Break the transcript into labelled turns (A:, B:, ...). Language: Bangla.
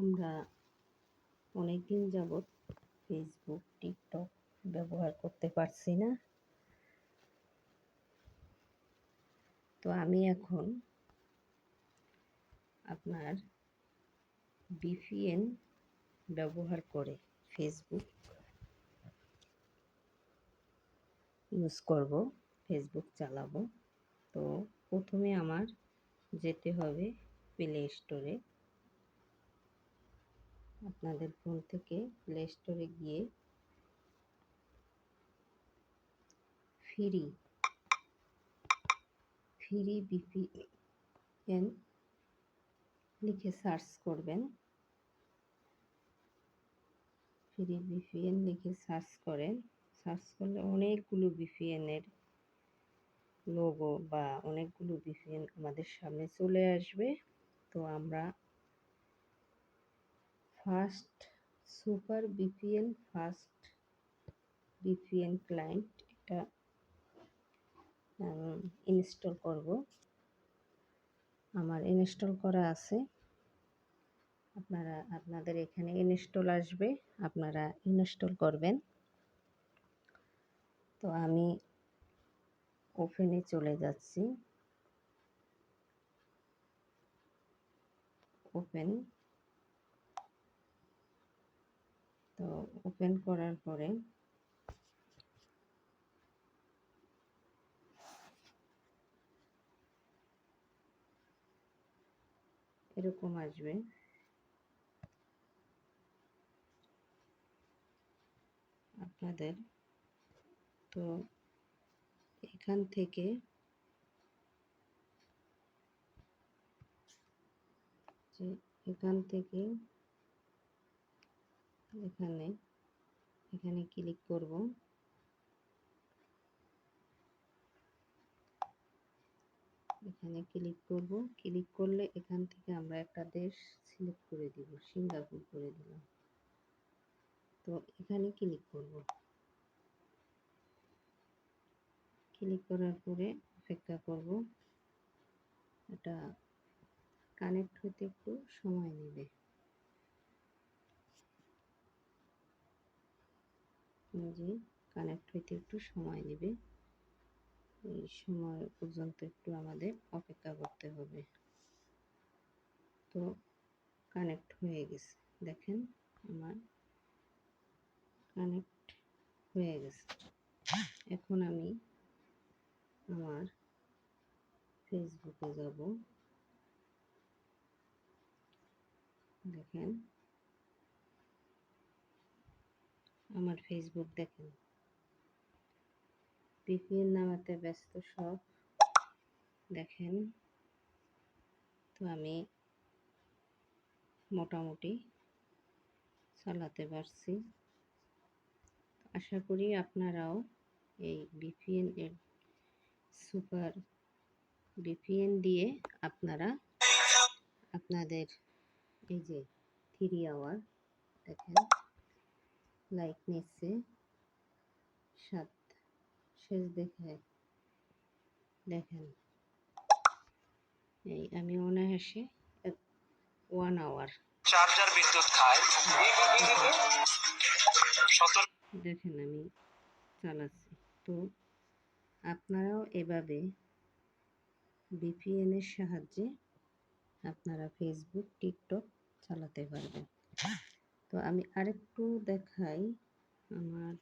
A: আমরা অনেকদিন যাবৎ ফেসবুক, টিকটক ব্যবহার করতে পারছি না। তো আমি এখন আপনার VPN ব্যবহার করে ফেসবুক ইউজ করব, ফেসবুক চালাবো। তো প্রথমে আমার যেতে হবে প্লে স্টোরে। আপনাদের ফোন থেকে প্লে স্টোরে গিয়ে ফ্রি VPN লিখে সার্চ করবেন। ফ্রি VPN লিখে সার্চ করেন। সার্চ করলে অনেকগুলো VPN-এর লোগো বা অনেকগুলো VPN আমাদের সামনে চলে আসবে। তো আমরা সুপার VPN ক্লায়েন্ট এটা ইনস্টল করব। আমার ইনস্টল করা আছে। আপনাদের এখানে ইনস্টল আসবে, আপনারা ইনস্টল করবেন। তো আমি ওপেনে চলে যাচ্ছি। ওপেন করার পরে এরকম আসবে। আপনাদের তো এখান থেকে এখানে ক্লিক করব। ক্লিক করলে এখান থেকে আমরা একটা দেশ সিলেক্ট করে দিব, সিঙ্গাপুর করে দিলাম। তো এখানে ক্লিক করব। ক্লিক করার পরে অপেক্ষা করব। এটা কানেক্ট হতে একটু সময় নেবে। এই সময় পর্যন্ত একটু আমাদের অপেক্ষা করতে হবে। তো কানেক্ট হয়ে গেছে, দেখেন আমার কানেক্ট হয়ে গেছে। এখন আমি আমার ফেসবুকে যাব। দেখেন আমার ফেসবুক, দেখেন VPN নামাতে ব্যস্ত সব, দেখেন। তো আমি মোটামুটি চালাতে পারছি। আশা করি আপনারাও এই সুপার VPN দিয়ে আপনারা আপনাদের এই যে 3 আওয়ার, দেখেন লাইক নিচ্ছে 7 শেষ দেখেন এই আমি অনায়াসে 1 আওয়ার চার্জার বিদ্যুৎ খায়। দেখেন আমি চালাচ্ছি। তো আপনারাও এভাবে VPN এর সাহায্যে আপনারা ফেসবুক, টিকটক চালাতে পারবেন। তো আমি আরেকটু দেখাই আমার